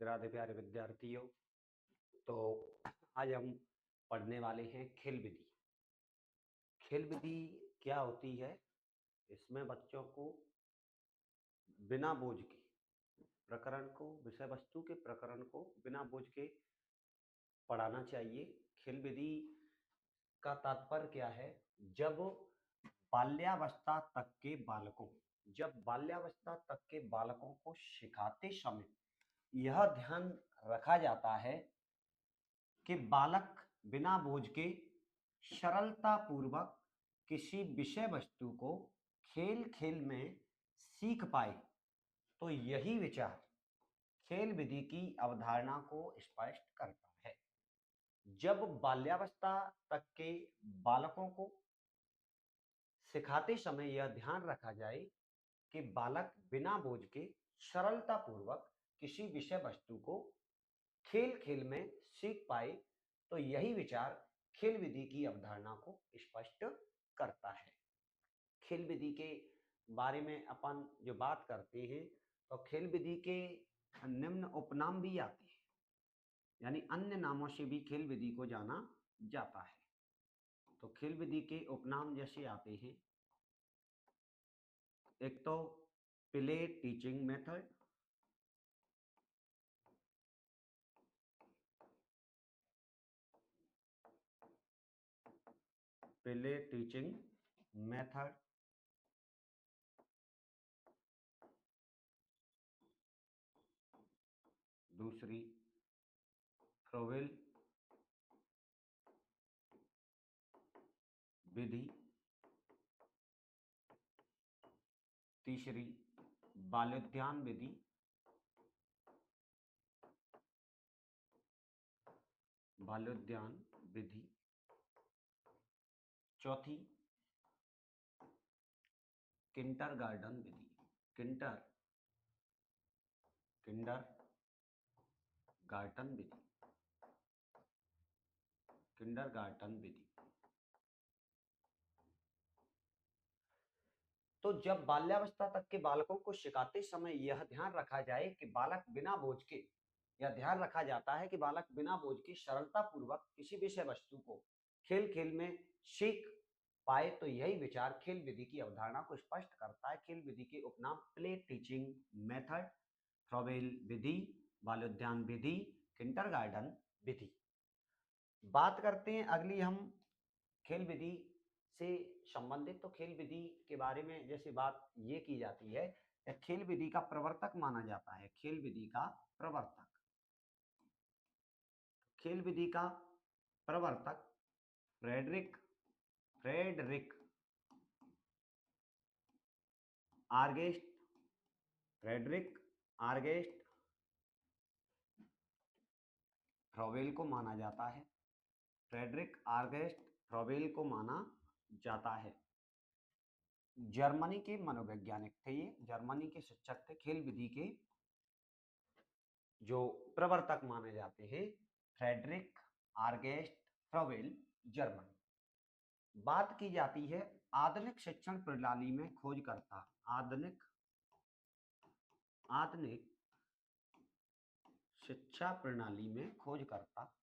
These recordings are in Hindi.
राधे प्यारे विद्यार्थियों। तो आज हम पढ़ने वाले हैं खेल विधि। खेल विधि क्या होती है? इसमें बच्चों को बिना बोझ के प्रकरण को, विषय वस्तु के प्रकरण को बिना बोझ के पढ़ाना चाहिए। खेल विधि का तात्पर्य क्या है? जब बाल्यावस्था तक के बालकों जब बाल्यावस्था तक के बालकों को सिखाते समय यह ध्यान रखा जाता है कि बालक बिना बोझ के सरलता पूर्वक किसी विषय वस्तु को खेल खेल में सीख पाए, तो यही विचार खेल विधि की अवधारणा को स्पष्ट करता है। जब बाल्यावस्था तक के बालकों को सिखाते समय यह ध्यान रखा जाए कि बालक बिना बोझ के सरलता पूर्वक किसी विषय वस्तु को खेल खेल में सीख पाए, तो यही विचार खेल विधि की अवधारणा को स्पष्ट करता है। खेल विधि के बारे में अपन जो बात करते हैं, तो खेल विधि के निम्न उपनाम भी आते हैं, यानी अन्य नामों से भी खेल विधि को जाना जाता है। तो खेल विधि के उपनाम जैसे आते हैं, एक तो play teaching method, play teaching method, दूसरी फ्रोवेल विधि, तीसरी बालोद्यान विधि, बालोद्यान विधि, चौथी किंडरगार्टन विधि, किंडर गार्टन विधि, किंडरगार्टन विधि। तो जब बाल्यावस्था तक के बालकों को सिखाते समय यह ध्यान रखा जाए कि बालक बिना बोझ के यह ध्यान रखा जाता है कि बालक बिना बोझ के सरलता पूर्वक किसी विषय वस्तु को खेल खेल में सीख पाए, तो यही विचार खेल विधि की अवधारणा को स्पष्ट करता है। खेल विधि के उपनाम प्ले टीचिंग मेथड, फ्रोवेल विधि, बालोद्यान विधि, किंडरगार्टन विधि। बात करते हैं अगली हम खेल विधि से संबंधित। तो खेल विधि के बारे में जैसे बात ये की जाती है, खेल विधि का प्रवर्तक माना जाता है। खेल विधि का प्रवर्तक, खेल विधि का प्रवर्तक फ्रेडरिक आर्गेस्ट, फ्रेडरिक आर्गेस्ट फ्रोवेल को माना जाता है। फ्रेडरिक आर्गेस्ट फ्रोवेल को माना जाता है। जर्मनी के मनोवैज्ञानिक थे, ये जर्मनी के शिक्षक थे। खेल विधि के जो प्रवर्तक माने जाते हैं फ्रेडरिक आर्गेस्ट फ्रोवेल, जर्मनी। बात की जाती है आधुनिक शिक्षण प्रणाली में खोजकर्ता, आधुनिक शिक्षा प्रणाली में खोजकर्ता,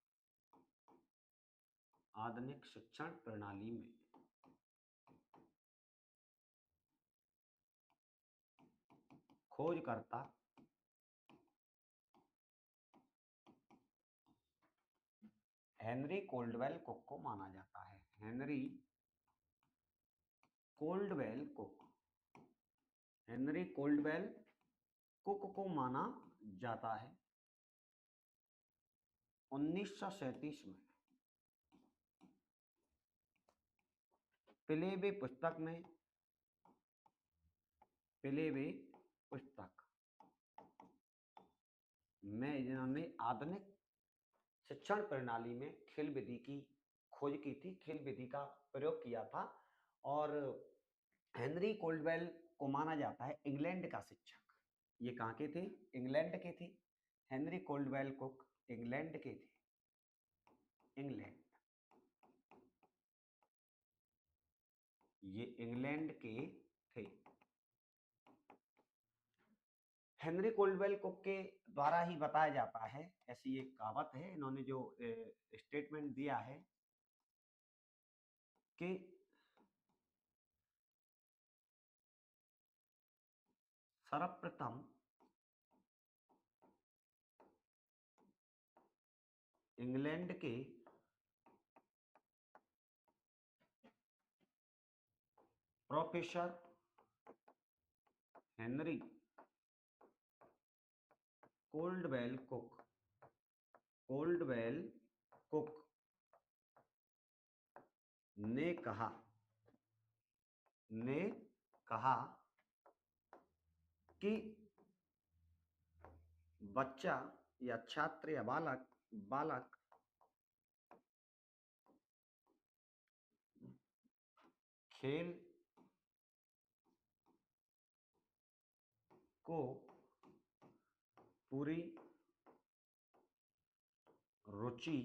आधुनिक शिक्षण प्रणाली में खोजकर्ता हेनरी कोल्डवेल कुक को माना जाता है। हेनरी कोल्डवेल कुक को माना जाता है। 1937 में प्लेबे पुस्तक में इन्होंने आधुनिक शिक्षण प्रणाली में खेल विधि की खोज की थी, खेल विधि का प्रयोग किया था। और हेनरी कोल्डवेल को माना जाता है इंग्लैंड का शिक्षक। ये कहाँ के थे? इंग्लैंड के थे। हेनरी कोल्डवेल कुक इंग्लैंड के थे, इंग्लैंड, ये इंग्लैंड के थे। हेनरी कोल्डवेल कुक के द्वारा ही बताया जाता है, ऐसी एक कहावत है। इन्होंने जो स्टेटमेंट दिया है कि सर्वप्रथम इंग्लैंड के प्रोफेसर हेनरी कोल्डवेल कुक ने कहा कि बच्चा या छात्र या बालक खेल को पूरी रुचि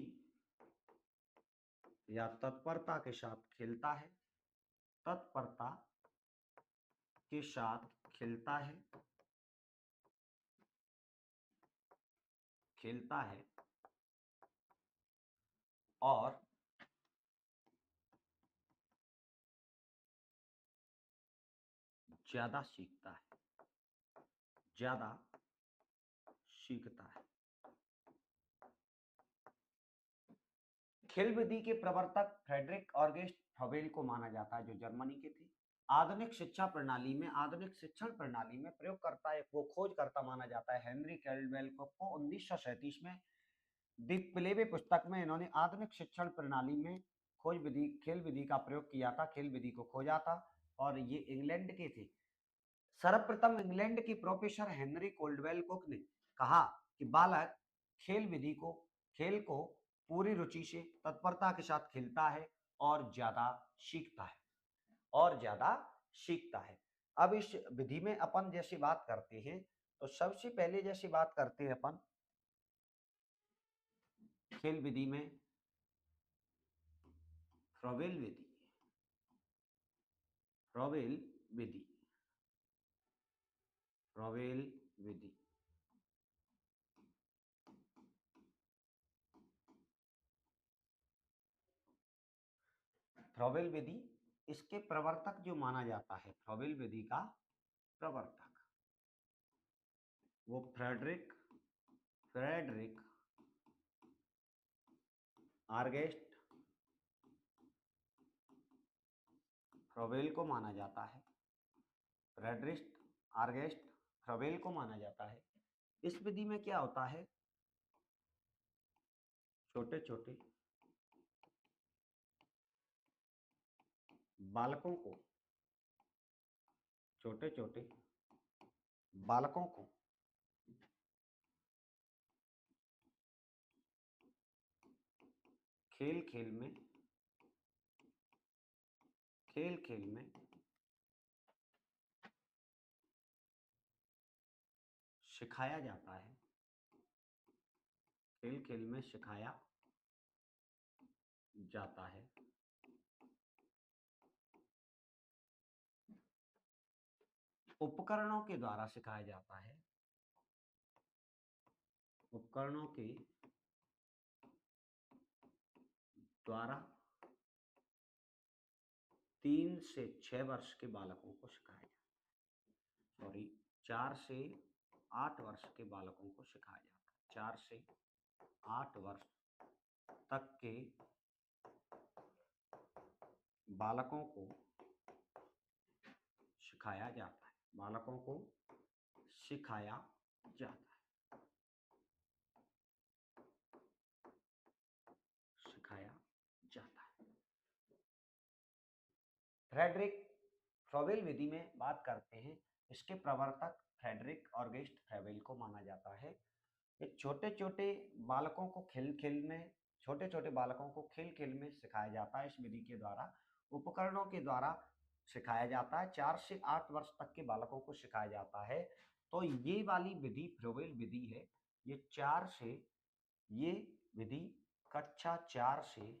या तत्परता के साथ खेलता है, तत्परता के साथ खेलता है और ज्यादा सीखता है। खेल विधि के प्रवर्तक फ्रेडरिक ऑगस्ट फ्रोबेल को माना जाता है, जो जर्मनी के थे। आधुनिक शिक्षण प्रणाली में प्रयोगकर्ता वो खोजकर्ता माना जाता है हेनरी कोल्डवेल को 1937 में दी प्लेबे पुस्तक में इन्होंने आधुनिक शिक्षण प्रणाली में खेल विधि का प्रयोग किया था, खेल विधि को खोजा था, और ये इंग्लैंड के थे। सर्वप्रथम इंग्लैंड की प्रोफेसर हेनरी कोल्डवेल कुक ने कहा कि बालक खेल को पूरी रुचि से तत्परता के साथ खेलता है और ज्यादा सीखता है। अब इस विधि में अपन जैसी बात करते हैं, तो सबसे पहले जैसी बात करते हैं अपन खेल विधि में फ्रोबेल विधि। फ्रोबेल विधि इसके प्रवर्तक जो माना जाता है, फ्रोबेल विधि का प्रवर्तक वो फ्रेडरिक ऑगस्ट फ्रोबेल को माना जाता है। फ्रेडरिक ऑगस्ट फ्रोबेल को माना जाता है। इस विधि में क्या होता है, छोटे छोटे बालकों को खेल खेल में सिखाया जाता है। उपकरणों के द्वारा सिखाया जाता है। उपकरणों के द्वारा 3 से 6 वर्ष के बालकों को सिखाया जाता है। 4 से 8 वर्ष के बालकों को सिखाया जाता है। 4 से 8 वर्ष तक के बालकों को सिखाया जाता है। फ्रेडरिक फ्रोबेल विधि में बात करते हैं, इसके प्रवर्तक फ्रेडरिक ऑगस्ट फ्रोबेल को माना जाता है। ये छोटे छोटे बालकों को खेल खेल में सिखाया जाता है। इस विधि के द्वारा उपकरणों के द्वारा सिखाया जाता है। 4 से 8 वर्ष तक के बालकों को सिखाया जाता है। तो ये वाली विधि फ्रोबेल विधि है। ये विधि कक्षा 4 से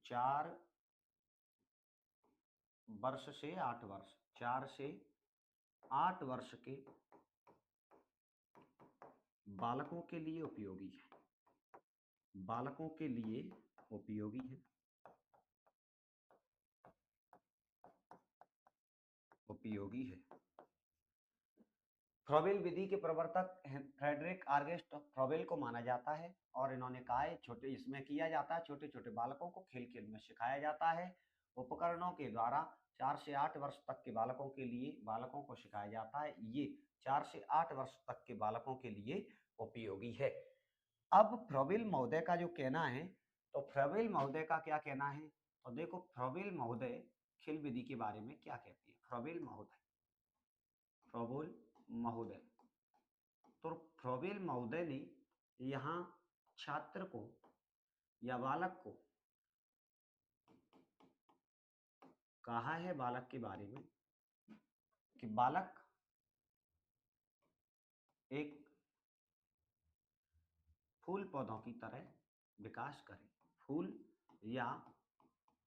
4 वर्ष से 8 वर्ष, 4 से 8 वर्ष के बालकों के लिए उपयोगी है, बालकों के लिए उपयोगी है, उपयोगी है। फ्रोबेल विधि के प्रवर्तक फ्रेडरिक आर्गस्ट फ्रोबेल को माना जाता है और इन्होंने कहा है छोटे इसमें किया जाता है, छोटे छोटे बालकों को खेल खेल में सिखाया जाता है। उपकरणों के द्वारा 4 से 8 वर्ष तक के बालकों के लिए बालकों को सिखाया जाता है। ये 4 से 8 वर्ष तक के बालकों के लिए उपयोगी है। अब फ्रोबेल महोदय का जो कहना है, तो फ्रोबेल महोदय का क्या कहना है, तो देखो फ्रोबेल महोदय खेल विधि के बारे में क्या कहते हैं। फ्रोबेल महोदय, फ्रोबेल महोदय, तो फ्रोबेल महोदय ने यहाँ छात्र को या बालक को कहा है बालक के बारे में कि बालक एक फूल पौधों की तरह विकास करे, फूल या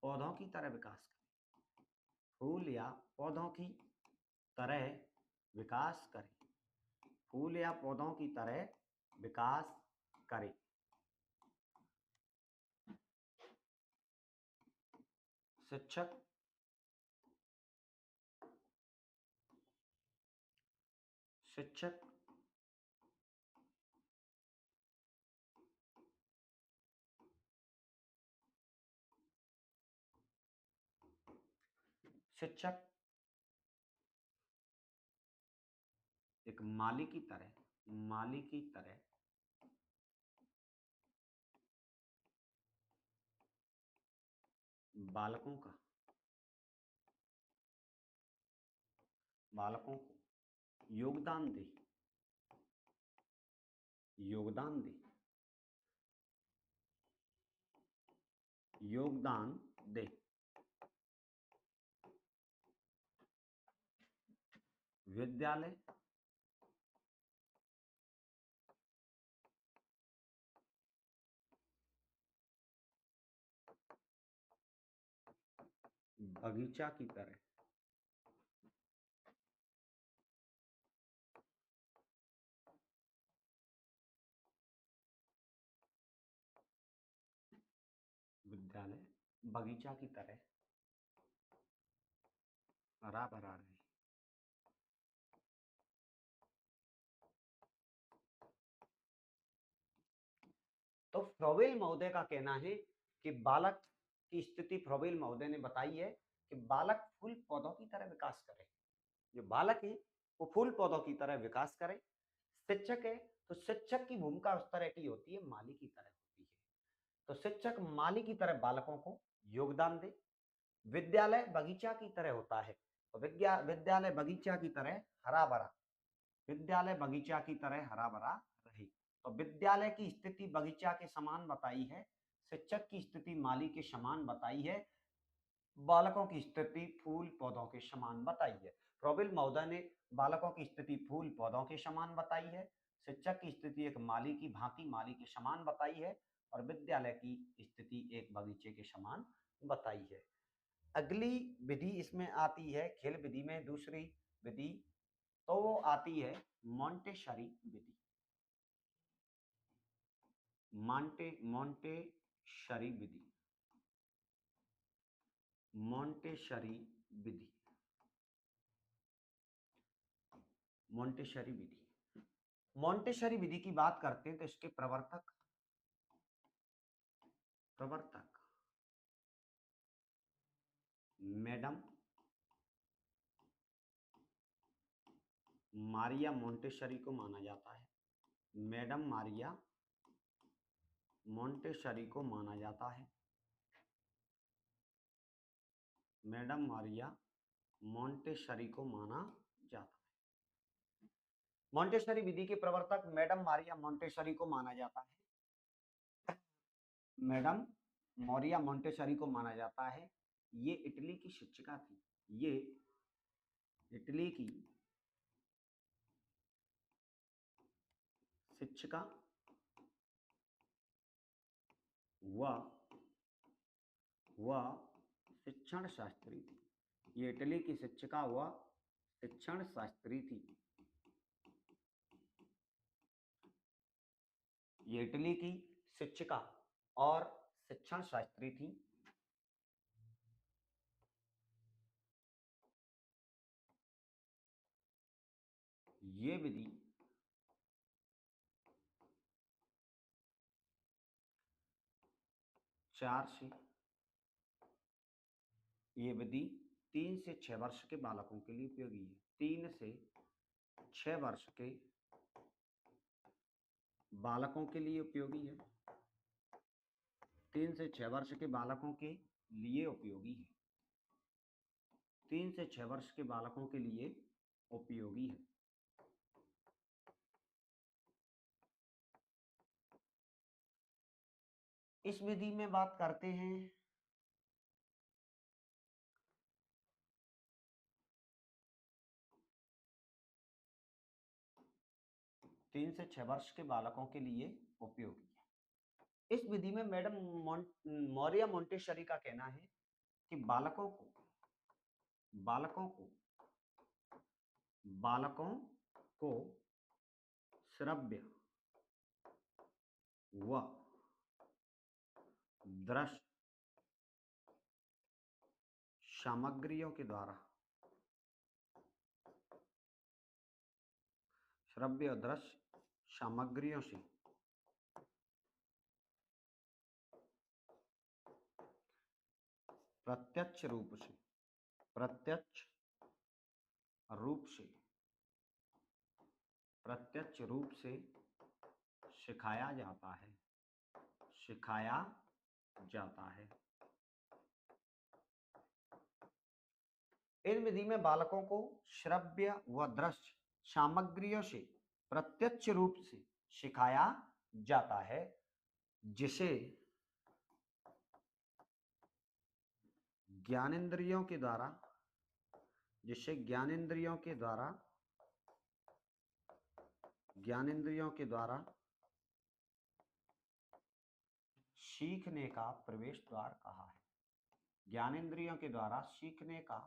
पौधों की तरह विकास करे, फूल या पौधों की तरह विकास करे, फूल या पौधों की तरह विकास करे। शिक्षक शिक्षक शिक्षक एक माली की तरह, माली की तरह बालकों का, बालकों को योगदान दे, योगदान दे, योगदान दे। विद्यालय बगीचा की तरह, विद्यालय बगीचा की तरह हरा भरा रहे। तो फ्रोबेल महोदय का कहना है कि बालक की स्थिति फ्रोबेल महोदय ने बताई है कि बालक फूल पौधों की तरह विकास करे, जो बालक है वो फूल पौधों की तरह विकास करे। शिक्षक है तो शिक्षक की भूमिका उस तरह की होती है, माली की तरह होती है। तो शिक्षक माली की तरह बालकों को योगदान दे। विद्यालय बगीचा की तरह होता है, तो विद्यालय बगीचा की तरह हरा भरा, विद्यालय बगीचा की तरह हरा भरा रहे। तो विद्यालय की स्थिति बगीचा के समान बताई है, शिक्षक की स्थिति माली के समान बताई है, बालकों की स्थिति फूल पौधों के समान बताई है। फ्रोबेल महोदय ने बालकों की स्थिति फूल पौधों के समान बताई है, शिक्षक की स्थिति एक माली की भांति माली के समान बताई है और विद्यालय की स्थिति एक बगीचे के समान बताई है। अगली विधि इसमें आती है खेल विधि में दूसरी विधि, तो वो आती है मॉन्टेसरी विधि। मॉन्टेसरी विधि, मॉन्टेसरी विधि, मॉन्टेसरी विधि। मॉन्टेसरी विधि की बात करते हैं तो इसके प्रवर्तक, प्रवर्तक मैडम मारिया मॉन्टेसरी को माना जाता है, मैडम मारिया मॉन्टेसरी को माना जाता है, मैडम मारिया मॉन्टेसरी को माना जाता है। मॉन्टेसरी विधि के प्रवर्तक मैडम मारिया मॉन्टेसरी को माना जाता है, मैडम मारिया मॉन्टेसरी को माना जाता है। ये इटली की शिक्षिका थी, ये इटली की शिक्षिका व शिक्षण शास्त्री थी, ये इटली की शिक्षिका व शिक्षण शास्त्री थी। ये इटली की शिक्षिका और शिक्षण शास्त्री थी। ये विधि ये विधि 3 से 6 वर्ष के बालकों के लिए उपयोगी है। 3 से 6 वर्ष के बालकों के लिए उपयोगी है। 3 से 6 वर्ष के बालकों के लिए उपयोगी है। 3 से 6 वर्ष के बालकों के लिए उपयोगी है। इस विधि में बात करते हैं 3 से 6 वर्ष के बालकों के लिए उपयोगी है। इस विधि में मैडम मौर्य मोंटेसरी का कहना है कि बालकों को श्रव्य व दृश्य सामग्रियों के द्वारा श्रव्य और दृश्य सामग्रियों से प्रत्यक्ष रूप से सिखाया जाता है। इन विधि में बालकों को श्रव्य व दृश्य सामग्रियों से प्रत्यक्ष रूप से सिखाया जाता है, जिसे ज्ञानेंद्रियों के द्वारा सीखने का प्रवेश द्वार कहा है। ज्ञानेंद्रियों के द्वारा सीखने का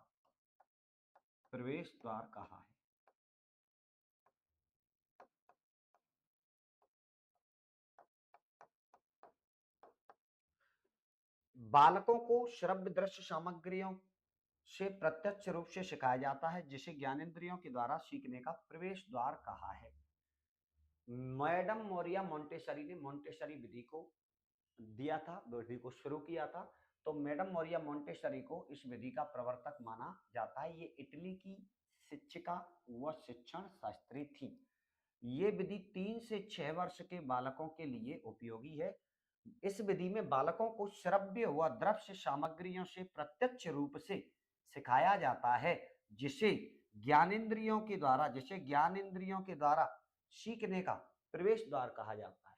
प्रवेश द्वार कहा है। बालकों को श्रव्य दृश्य सामग्रियों से प्रत्यक्ष रूप से सिखाया जाता है, जिसे ज्ञानेंद्रियों के द्वारा सीखने का प्रवेश द्वार कहा है। मैडम मौर्य मोंटेसरी ने मोंटेसरी विधि को दिया था, विधि को शुरू किया था। तो मैडम मौर्य मोंटेसरी को इस विधि का प्रवर्तक माना जाता है। ये इटली की शिक्षिका व शिक्षण शास्त्री थी। ये विधि 3 से 6 वर्ष के बालकों के लिए उपयोगी है। इस विधि में बालकों को श्रव्य व दृश्य सामग्रियों से प्रत्यक्ष रूप से सिखाया जाता है, जिसे ज्ञानेंद्रियों के द्वारा सीखने का प्रवेश द्वार कहा जाता है।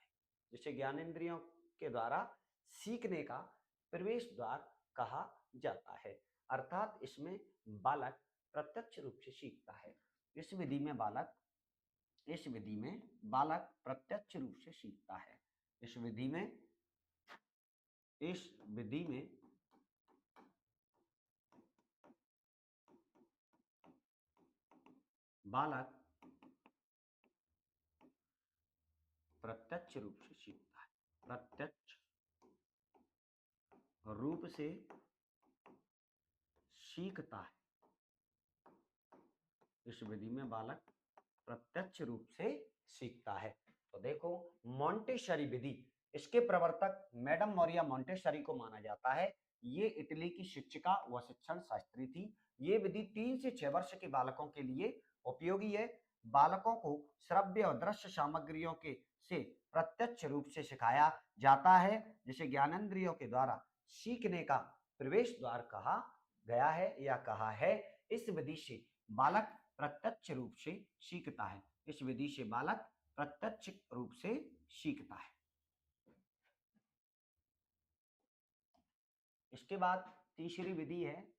जिसे ज्ञानेंद्रियों के द्वारा सीखने का प्रवेश द्वार कहा जाता है। अर्थात इसमें बालक प्रत्यक्ष रूप से सीखता है। इस विधि में बालक प्रत्यक्ष रूप से सीखता है। इस विधि में बालक प्रत्यक्ष रूप से सीखता है। प्रत्यक्ष रूप से सीखता है। इस विधि में बालक प्रत्यक्ष रूप से सीखता है। तो देखो, मोंटेसरी विधि, इसके प्रवर्तक मैडम मौर्य मोंटेसरी को माना जाता है। ये इटली की शिक्षिका व शिक्षण शास्त्री थी। ये विधि 3 से 6 वर्ष के बालकों के लिए उपयोगी है। बालकों को श्रव्य और दृश्य सामग्रियों के से प्रत्यक्ष रूप से सिखाया जाता है, जिसे ज्ञानेंद्रियों के द्वारा सीखने का प्रवेश द्वार कहा गया है या कहा है। इस विधि से बालक प्रत्यक्ष रूप से सीखता है। इस विधि से बालक प्रत्यक्ष रूप से सीखता है। इसके बाद तीसरी विधि है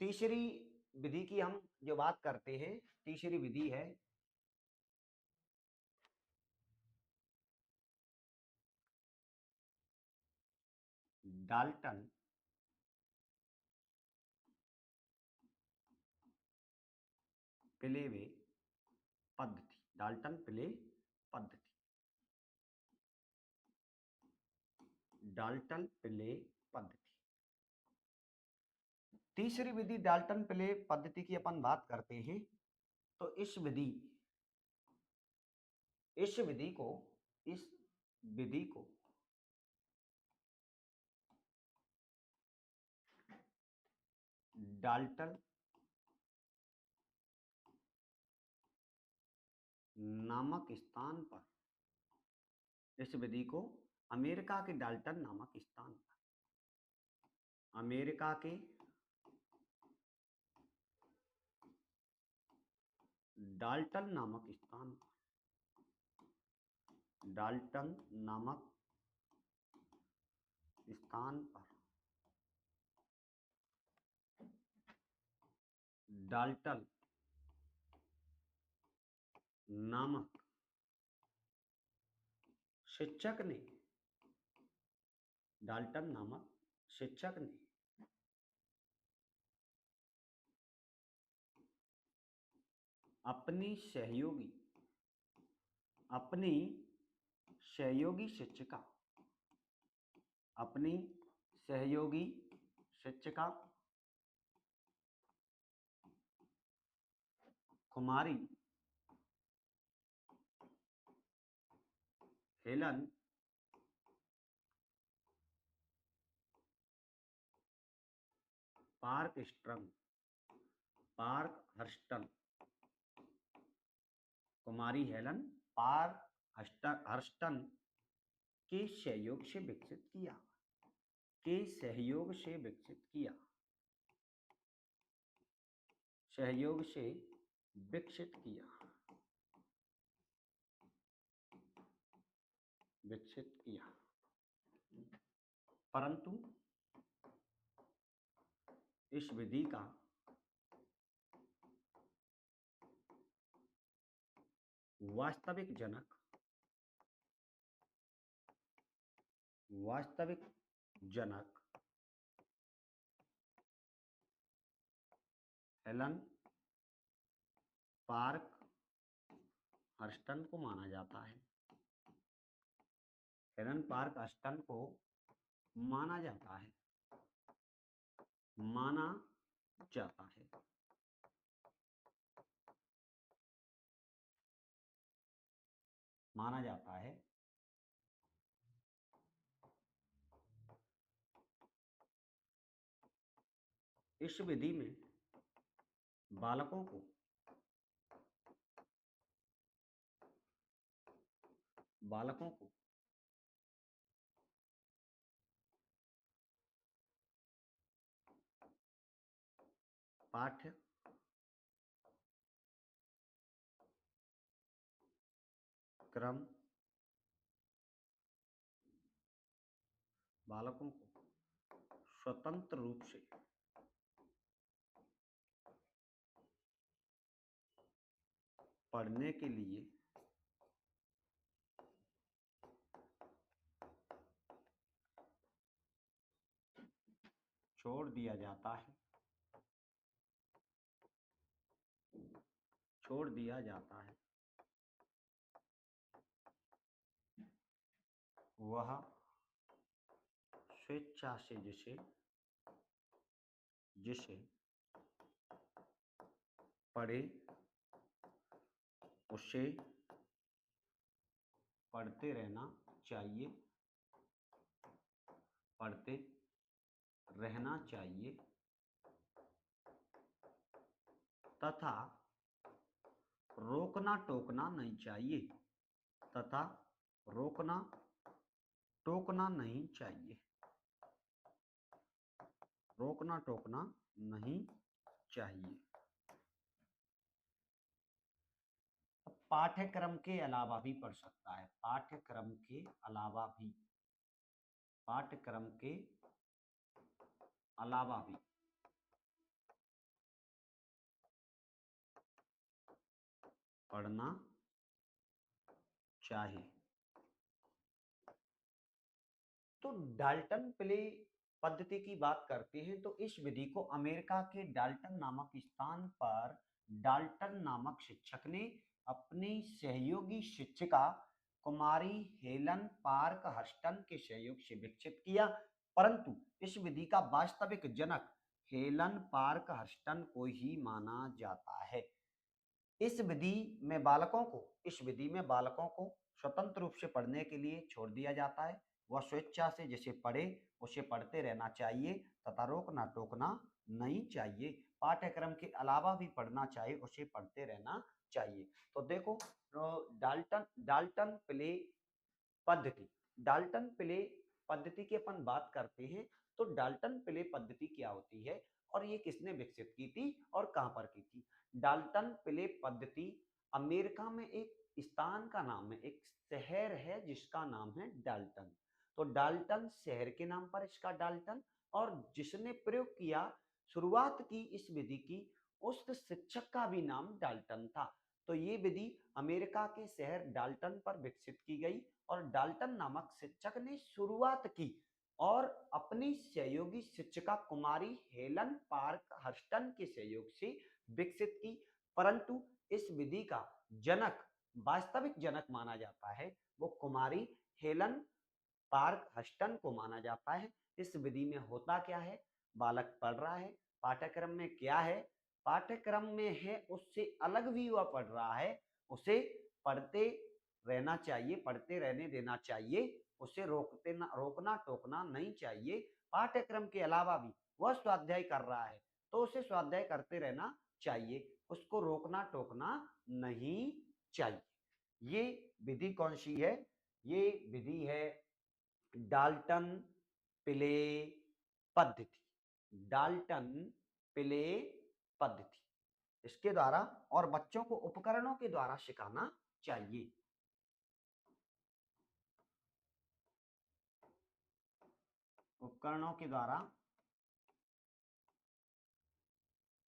तीसरी विधि की हम जो बात करते हैं, तीसरी विधि है डाल्टन पिलेवे पद्धति, डाल्टन पिले पद्धति, डाल्टन पिले पद्धति। तीसरी विधि डाल्टन पिले पद्धति की अपन बात करते हैं तो इस विधि को डाल्टन नामक स्थान पर, इस विधि को अमेरिका के डाल्टन नामक स्थान पर, अमेरिका के डाल्टन नामक स्थान पर, डाल्टन नामक स्थान पर डाल्टन नामक शिक्षक ने, डाल्टन नामक शिक्षक ने अपनी सहयोगी शिक्षिका कुमारी हेलन पार्कहर्स्टन, कुमारी हेलन पार्कहर्स्टन के सहयोग से विकसित किया, सहयोग से विकसित किया। परंतु इस विधि का वास्तविक जनक हेलन पार्कहर्स्टन को माना जाता है, हेलन पार्कहर्स्टन को माना जाता है। इस विधि में बालकों को पाठ्यक्रम स्वतंत्र रूप से पढ़ने के लिए छोड़ दिया जाता है, वह स्वेच्छा से जिसे पढ़े उसे पढ़ते रहना चाहिए तथा रोकना टोकना नहीं चाहिए, पाठ्यक्रम के अलावा भी पढ़ सकता है, पाठ्यक्रम के अलावा भी पढ़ना चाहिए। तो डाल्टन पिले पद्धति की बात करते हैं तो इस विधि को अमेरिका के डाल्टन नामक स्थान पर डाल्टन नामक शिक्षक ने अपनी सहयोगी शिक्षिका कुमारी हेलन पार्क हस्टन के सहयोग से विकसित किया, परंतु इस विधि का वास्तविक जनक हेलन पार्क हस्टन को ही माना जाता है। इस विधि में बालकों को स्वतंत्र रूप से पढ़ने के लिए छोड़ दिया जाता है। वह स्वेच्छा से जिसे पढ़े उसे पढ़ते रहना चाहिए तथा रोकना टोकना नहीं चाहिए। पाठ्यक्रम के अलावा भी पढ़ना चाहिए, उसे पढ़ते रहना चाहिए। तो देखो, डाल्टन डाल्टन प्ले पद्धति डाल्टन प्ले पद्धति की अपन बात करते हैं तो डाल्टन प्ले पद्धति क्या होती है और ये किसने विकसित की थी और कहां पर की थी। डाल्टन प्ले पद्धति अमेरिका में एक स्थान का नाम है, एक शहर है जिसका नाम है डाल्टन। तो डाल्टन शहर के नाम पर इसका डाल्टन, और जिसने प्रयोग किया, शुरुआत की इस विधि की, उस शिक्षक का भी नाम डाल्टन था। तो ये विधि अमेरिका के शहर डाल्टन पर विकसित की गई और डाल्टन नामक शिक्षक ने शुरुआत की और अपनी सहयोगी शिक्षिका कुमारी हेलन पार्क हस्टन के सहयोग से विकसित की, परंतु इस विधि का जनक, वास्तविक जनक माना जाता है वो कुमारी हेलन पार्क हस्टन को माना जाता है। इस विधि में होता क्या है, बालक पढ़ रहा है, पाठ्यक्रम में क्या है, पाठ्यक्रम में है उससे अलग भी वह पढ़ रहा है, उसे पढ़ते रहना चाहिए, पढ़ते रहने देना चाहिए, उसे रोकना टोकना नहीं चाहिए। पाठ्यक्रम के अलावा भी वह स्वाध्याय कर रहा है तो उसे स्वाध्याय करते रहना चाहिए, उसको रोकना टोकना नहीं चाहिए। ये विधि कौन सी है, ये विधि है डाल्टन प्ले पद्धति। डाल्टन प्ले पद्धति, इसके द्वारा और बच्चों को उपकरणों के द्वारा सिखाना चाहिए। उपकरणों के द्वारा,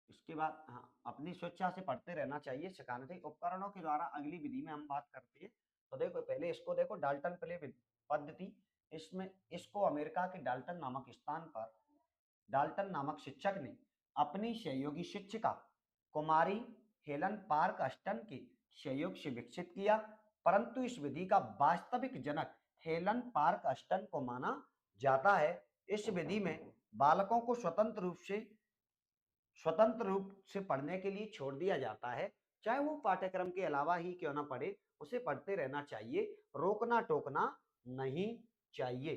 इसके बाद हाँ, अपनी स्वेच्छा से पढ़ते रहना चाहिए, सिखाना चाहिए। उपकरणों के द्वारा अगली विधि में हम बात करते हैं। तो देखो, पहले इसको देखो, डाल्टन प्ले पद्धति। इसमें इसको अमेरिका के डाल्टन नामक स्थान पर डाल्टन नामक शिक्षक ने अपनी सहयोगी शिक्षिका कुमारी हेलन पार्क हस्टन के सहयोग से विकसित किया, परंतु इस विधि का वास्तविक जनक हेलन पार्क हस्टन को माना जाता है। इस विधि में बालकों को स्वतंत्र रूप से पढ़ने के लिए छोड़ दिया जाता है, चाहे वो पाठ्यक्रम के अलावा ही क्यों ना पढ़े, उसे पढ़ते रहना चाहिए, रोकना टोकना नहीं चाहिए,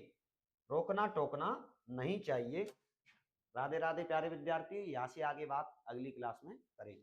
रोकना टोकना नहीं चाहिए। राधे राधे प्यारे विद्यार्थी, यहाँ से आगे बात अगली क्लास में करेंगे।